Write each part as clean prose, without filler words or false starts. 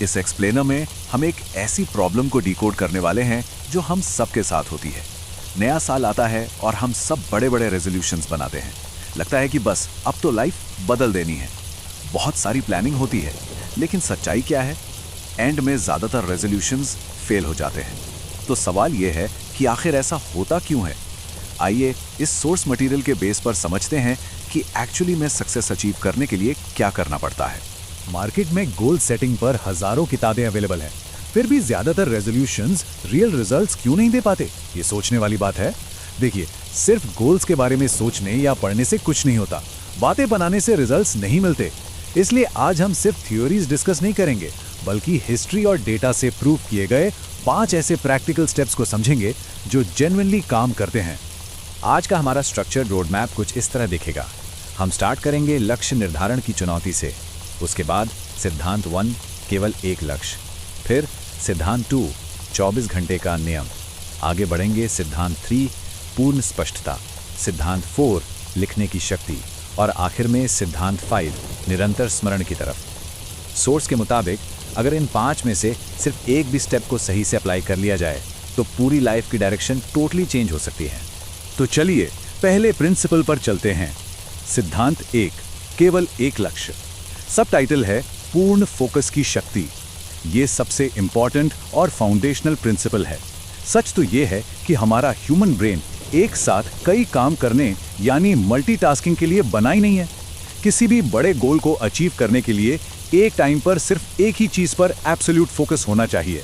इस एक्सप्लेनर में हम एक ऐसी प्रॉब्लम को डिकोड करने वाले हैं जो हम सबके साथ होती है। नया साल आता है और हम सब बड़े बड़े रेजोल्यूशंस बनाते हैं। लगता है कि बस अब तो लाइफ बदल देनी है। बहुत सारी प्लानिंग होती है, लेकिन सच्चाई क्या है? एंड में ज़्यादातर रेजोल्यूशंस फेल हो जाते हैं। तो सवाल यह है कि आखिर ऐसा होता क्यों है? आइए इस सोर्स मटेरियल के बेस पर समझते हैं कि एक्चुअली में सक्सेस अचीव करने के लिए क्या करना पड़ता है। मार्केट में गोल सेटिंग पर हजारों किताबें अवेलेबल हैं, फिर भी ज्यादातर रेजोल्यूशंस रियल रिजल्ट्स क्यों नहीं दे पाते? ये सोचने वाली बात है। देखिए, सिर्फ गोल्स के बारे में सोचने या पढ़ने से कुछ नहीं होता। बातें बनाने से रिजल्ट्स नहीं मिलते। इसलिए आज हम सिर्फ थ्योरीज डिस्कस नहीं करेंगे, बल्कि हिस्ट्री और डेटा से प्रूव किए गए 5 ऐसे प्रैक्टिकल स्टेप्स को समझेंगे जो जेन्युइनली काम करते हैं। आज का हमारा स्ट्रक्चर्ड रोड मैप कुछ इस तरह दिखेगा। हम स्टार्ट करेंगे लक्ष्य निर्धारण की चुनौती से। उसके बाद सिद्धांत 1 केवल एक लक्ष्य, फिर सिद्धांत 2 24 घंटे का नियम, आगे बढ़ेंगे सिद्धांत 3 पूर्ण स्पष्टता, सिद्धांत 4 लिखने की शक्ति और आखिर में सिद्धांत 5 निरंतर स्मरण की तरफ। सोर्स के मुताबिक अगर इन 5 में से सिर्फ एक भी स्टेप को सही से अप्लाई कर लिया जाए तो पूरी लाइफ की डायरेक्शन टोटली चेंज हो सकती है। तो चलिए पहले प्रिंसिपल पर चलते हैं। सिद्धांत 1 केवल एक लक्ष्य। सब टाइटल है पूर्ण फोकस की शक्ति। ये सबसे इंपॉर्टेंट और फाउंडेशनल प्रिंसिपल है। सच तो ये है कि हमारा ह्यूमन ब्रेन एक साथ कई काम करने यानी मल्टीटास्किंग के लिए बना ही नहीं है। किसी भी बड़े गोल को अचीव करने के लिए एक टाइम पर सिर्फ एक ही चीज पर एब्सोल्यूट फोकस होना चाहिए।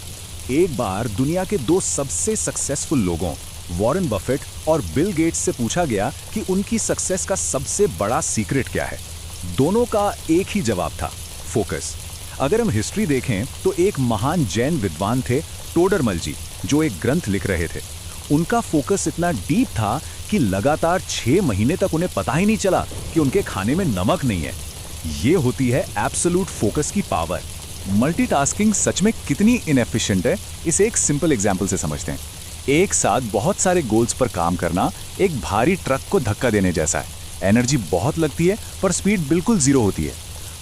एक बार दुनिया के 2 सबसे सक्सेसफुल लोगों वॉरेन बफेट और बिल गेट्स से पूछा गया कि उनकी सक्सेस का सबसे बड़ा सीक्रेट क्या है। दोनों का एक ही जवाब था, फोकस। अगर हम हिस्ट्री देखें तो एक महान जैन विद्वान थे टोडरमल जी, जो एक ग्रंथ लिख रहे थे। उनका फोकस इतना डीप था कि लगातार 6 महीने तक उन्हें पता ही नहीं चला कि उनके खाने में नमक नहीं है। ये होती है एब्सोल्यूट फोकस की पावर। मल्टीटास्किंग सच में कितनी इनएफिशिएंट है, इसे एक सिंपल एग्जांपल से समझते हैं। एक साथ बहुत सारे गोल्स पर काम करना एक भारी ट्रक को धक्का देने जैसा है। एनर्जी बहुत लगती है पर स्पीड बिल्कुल 0 होती है।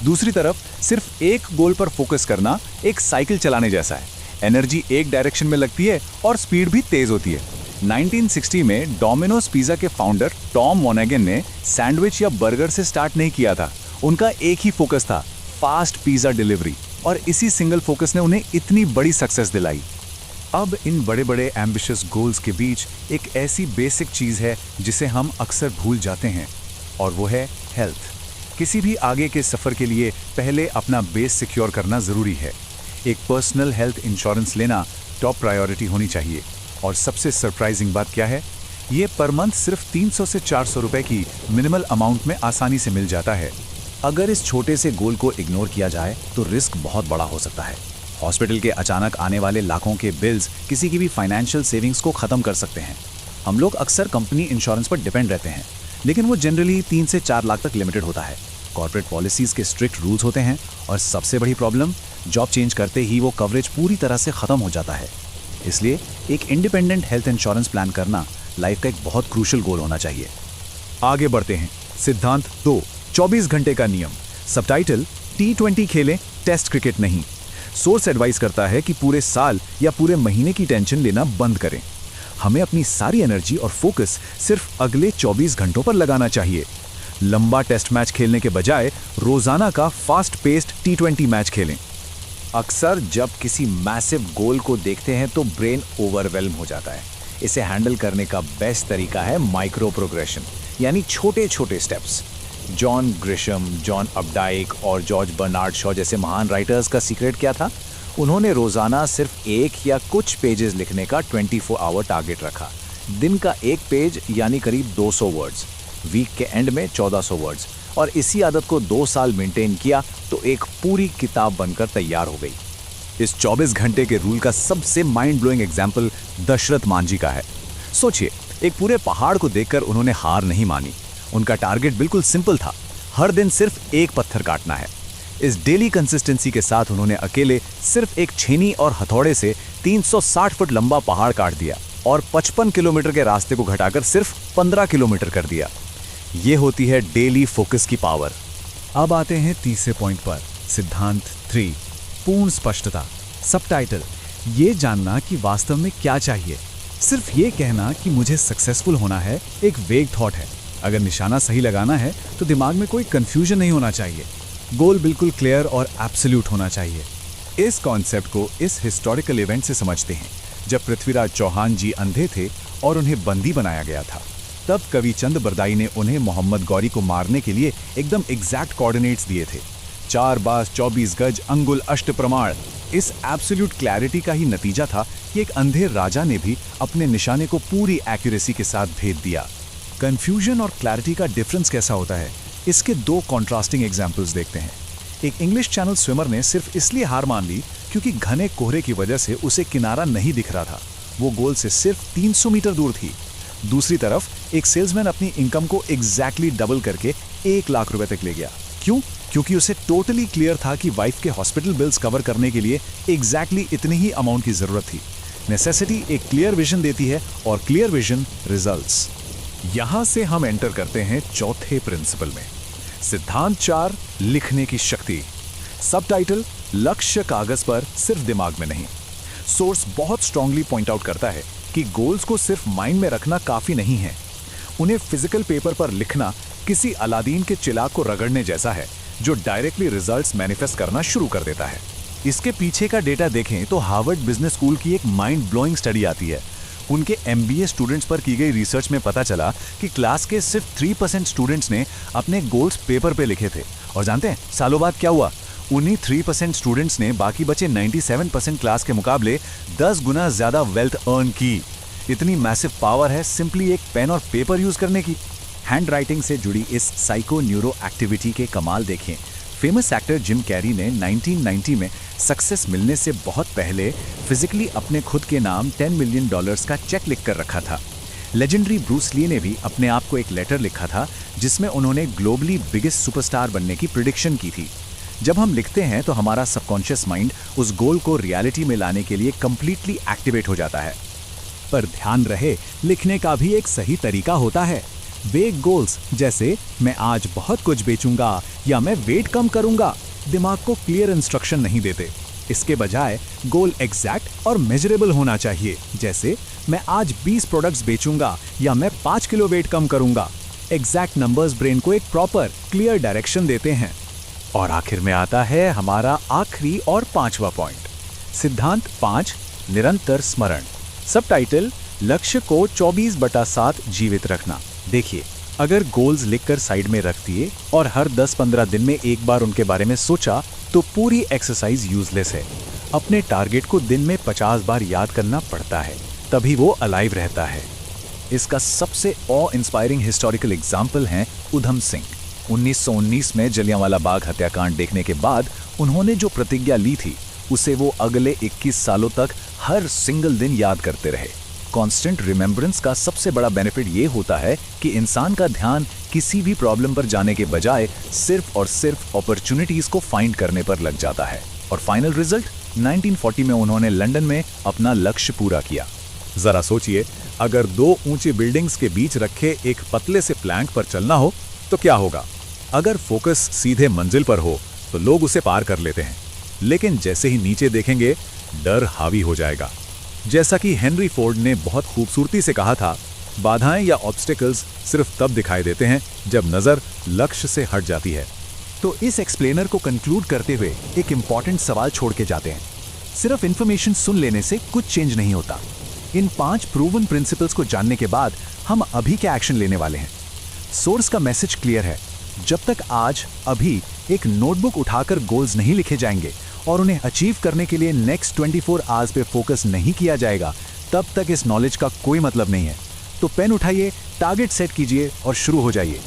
दूसरी तरफ सिर्फ एक गोल पर फोकस करना एक साइकिल चलाने जैसा है। एनर्जी एक डायरेक्शन में लगती है और स्पीड भी तेज होती है। 1960 में डोमिनोज पिज्जा के फाउंडर टॉम मोनेगन ने सैंडविच या बर्गर से स्टार्ट नहीं किया था। उनका एक ही फोकस था, फास्ट पिज्जा डिलीवरी, और इसी सिंगल फोकस ने उन्हें इतनी बड़ी सक्सेस दिलाई। अब इन बड़े बड़े एम्बिशियस गोल्स के बीच एक ऐसी बेसिक चीज है जिसे हम अक्सर भूल जाते हैं, और वो है हेल्थ। किसी भी आगे के सफर के लिए पहले अपना बेस सिक्योर करना जरूरी है। एक पर्सनल हेल्थ इंश्योरेंस लेना टॉप प्रायोरिटी होनी चाहिए। और सबसे सरप्राइजिंग बात क्या है, ये पर मंथ सिर्फ 300 से 400 रुपए की मिनिमल अमाउंट में आसानी से मिल जाता है। अगर इस छोटे से गोल को इग्नोर किया जाए तो रिस्क बहुत बड़ा हो सकता है। हॉस्पिटल के अचानक आने वाले लाखों के बिल्स किसी की भी फाइनेंशियल सेविंग्स को खत्म कर सकते हैं। हम लोग अक्सर कंपनी इंश्योरेंस पर डिपेंड रहते हैं, लेकिन वो जनरली 3 से 4 लाख तक लिमिटेड होता है। कॉर्पोरेट पॉलिसीज के स्ट्रिक्ट रूल्स होते हैं, और सबसे बड़ी प्रॉब्लम, जॉब चेंज करते ही वो कवरेज पूरी तरह से खत्म हो जाता है। इसलिए एक इंडिपेंडेंट हेल्थ इंश्योरेंस प्लान करना लाइफ का एक बहुत क्रूशियल गोल होना चाहिए। आगे बढ़ते हैं। सिद्धांत 2 24 घंटे का नियम। सबटाइटल T20 खेलें, टेस्ट क्रिकेट नहीं। सोर्स एडवाइस करता है कि पूरे साल या पूरे महीने की टेंशन लेना बंद करें। हमें अपनी सारी एनर्जी और फोकस सिर्फ अगले 24 घंटों पर लगाना चाहिए। लंबा टेस्ट मैच खेलने के बजाय रोजाना का फास्ट पेस्ड T20 मैच खेलें। अक्सर जब किसी मैसिव गोल को देखते हैं तो ब्रेन ओवरवेल्म हो जाता है। इसे हैंडल करने का बेस्ट तरीका है माइक्रो प्रोग्रेशन, यानी छोटे छोटे स्टेप्स। जॉन ग्रिशम, जॉन अपडाइक और जॉर्ज बर्नार्ड शॉ जैसे महान राइटर्स का सीक्रेट क्या था? उन्होंने रोजाना सिर्फ एक या कुछ पेजेस लिखने का 24 आवर टारगेट रखा। दिन का एक पेज यानी करीब 200 वर्ड्स, वीक के एंड में 1400 वर्ड्स, और इसी आदत को 2 साल मेंटेन किया तो एक पूरी किताब बनकर तैयार हो गई। इस 24 घंटे के रूल का सबसे mind blowing example Dashrath Manjhi का है। सोचिए, एक पूरे पहाड़ को देखकर उन्होंने हार नहीं मानी। उनका टारगेट बिल्कुल सिंपल था, हर दिन सिर्फ एक पत्थर काटना है। इस डेली कंसिस्टेंसी के साथ उन्होंने अकेले सिर्फ एक छेनी और हथौड़े से 360 फुट लंबा पहाड़ काट दिया और 55 किलोमीटर के रास्ते को घटाकर सिर्फ 15 किलोमीटर कर दिया। ये होती है डेली फोकस की पावर। अब आते हैं तीसरे पॉइंट पर, सिद्धांत 3 पूर्ण स्पष्टता। सबटाइटल, ये जानना कि वास्तव में क्या चाहिए। सिर्फ ये कहना कि मुझे सक्सेसफुल होना है एक वेग थॉट है। अगर निशाना सही लगाना है तो दिमाग में कोई कंफ्यूजन नहीं होना चाहिए। गोल बिल्कुल क्लियर और एब्सोल्यूट होना चाहिए। इस कॉन्सेप्ट को इस हिस्टोरिकल इवेंट से समझते हैं जब पृथ्वीराज चौहान जी अंधे थे और उन्हें बंदी बनाया गया था। तब कवि चंद बरदाई ने उन्हें मोहम्मद गौरी को मारने के लिए एकदम एग्जैक्ट कोऑर्डिनेट्स दिए थे। 4 बास 24 गज अंगुल अष्ट प्रमाण। इस एब्सोल्यूट क्लैरिटी का ही नतीजा था कि एक अंधे राजा ने भी अपने निशाने को पूरी एक्यूरेसी के साथ भेद दिया। कंफ्यूजन और क्लैरिटी का डिफरेंस कैसा होता है, इसके 2 कॉन्ट्रास्टिंग एग्जाम्पल्स देखते हैं। एक इंग्लिश चैनल स्विमर ने सिर्फ इसलिए हार मान ली क्योंकि घने कोहरे की वजह से उसे किनारा नहीं दिख रहा था। वो गोल से सिर्फ 300 मीटर दूर थी। दूसरी तरफ एक सेल्समैन अपनी इनकम को एग्जैक्टली डबल करके 1 लाख रुपए तक ले गया। क्यों? क्योंकि उसे टोटली क्लियर था कि वाइफ के हॉस्पिटल बिल्स कवर करने के लिए एग्जैक्टली इतनी ही अमाउंट की जरूरत थी। नेसेसिटी एक क्लियर विजन देती है और क्लियर विजन रिजल्ट्स। यहां से हम एंटर करते हैं चौथे प्रिंसिपल में। सिद्धांत 4, लिखने की शक्ति। सबटाइटल, लक्ष्य कागज पर सिर्फ दिमाग में नहीं। सोर्स बहुत स्ट्रांगली पॉइंट आउट करता है कि गोल्स को सिर्फ माइंड में रखना काफी नहीं है। उन्हें फिजिकल पेपर पर लिखना किसी अलादीन के चिराग को रगड़ने जैसा है जो डायरेक्टली रिजल्ट्स मैनिफेस्ट करना शुरू कर देता है। इसके पीछे का डेटा देखें तो हार्वर्ड बिजनेस स्कूल की एक माइंड ब्लोइंग स्टडी आती है। उनके MBA स्टूडेंट्स पर की गई रिसर्च में पता चला कि क्लास के सिर्फ 3% स्टूडेंट्स ने अपने गोल्स पेपर पे लिखे थे। और जानते हैं सालों बाद क्या हुआ? उन्हीं 3% स्टूडेंट्स ने बाकी बचे 97% क्लास के मुकाबले 10 गुना ज्यादा वेल्थ अर्न की। इतनी मैसिव पावर है सिंपली एक पेन और पेपर यूज करने की। हैंड राइटिंग से जुड़ी इस साइको न्यूरो एक्टिविटी के कमाल देखें। फेमस एक्टर जिम कैरी ने 1990 में सक्सेस मिलने से बहुत पहले फिजिकली अपने खुद के नाम $10 मिलियन का चेक लिख कर रखा था। लेजेंडरी ब्रूस ली ने भी अपने आप को एक लेटर लिखा था जिसमें उन्होंने ग्लोबली बिगेस्ट सुपरस्टार बनने की प्रिडिक्शन की थी। जब हम लिखते हैं तो हमारा सबकॉन्शियस माइंड उस गोल को रियलिटी में लाने के लिए कंप्लीटली एक्टिवेट हो जाता है। पर ध्यान रहे, लिखने का भी एक सही तरीका होता है। वेग गोल्स जैसे मैं आज बहुत कुछ बेचूंगा या मैं वेट कम करूंगा दिमाग को क्लियर इंस्ट्रक्शन नहीं देते। इसके बजाय गोल एग्जैक्ट और मेजरेबल होना चाहिए, जैसे मैं आज 20 प्रोडक्ट्स बेचूंगा या मैं 5 किलो वेट कम करूंगा। एग्जैक्ट नंबर्स ब्रेन को एक प्रॉपर क्लियर डायरेक्शन देते हैं। और आखिर में आता है हमारा आखिरी और 5वां पॉइंट, सिद्धांत 5, निरंतर स्मरण। सबटाइटल, लक्ष्य को 24/7 जीवित रखना। देखिए, अगर गोल्स लिखकर साइड में रख दिए और हर 10-15 दिन में एक बार उनके बारे में सोचा तो पूरी एक्सरसाइज यूजलेस है। अपने टारगेट को दिन में 50 बार याद करना पड़ता है, तभी वो अलाइव रहता है। इसका सबसे ऑ इंस्पायरिंग हिस्टोरिकल एग्जाम्पल है उधम सिंह। 1919 में जलियांवाला बाग हत्याकांड देखने के बाद उन्होंने जो प्रतिज्ञा ली थी उसे वो अगले 21 सालों तक हर सिंगल दिन याद करते रहे। कांस्टेंट रिमेम्बरेंस का सबसे बड़ा बेनिफिट ये होता है कि इंसान का ध्यान किसी भी प्रॉब्लम पर जाने के बजाय सिर्फ और सिर्फ अपॉर्चुनिटीज को फाइंड करने पर लग जाता है। और फाइनल रिजल्ट 1940 में उन्होंने लंदन में अपना लक्ष्य पूरा किया। जरा सोचिए, अगर 2 ऊंची बिल्डिंग्स के बीच रखे एक पतले से प्लैंक पर चलना हो तो क्या होगा? अगर फोकस सीधे मंजिल पर हो तो लोग उसे पार कर लेते हैं, लेकिन जैसे ही नीचे देखेंगे डर हावी हो जाएगा। जैसा कि हेनरी फोर्ड ने बहुत खूबसूरती से कहा था, बाधाएं या ऑब्स्टिकल्स सिर्फ तब दिखाई देते हैं जब नजर लक्ष्य से हट जाती है। तो इस एक्सप्लेनर को कंक्लूड करते हुए एक इंपॉर्टेंट सवाल छोड़ के जाते हैं। सिर्फ इंफॉर्मेशन सुन लेने से कुछ चेंज नहीं होता। इन 5 प्रूवन प्रिंसिपल्स को जानने के बाद हम अभी क्या एक्शन लेने वाले हैं? सोर्स का मैसेज क्लियर है। जब तक आज अभी एक नोटबुक उठाकर गोल्स नहीं लिखे जाएंगे और उन्हें अचीव करने के लिए नेक्स्ट 24 आवर्स पे फोकस नहीं किया जाएगा, तब तक इस नॉलेज का कोई मतलब नहीं है। तो पेन उठाइए, टारगेट सेट कीजिए और शुरू हो जाइए।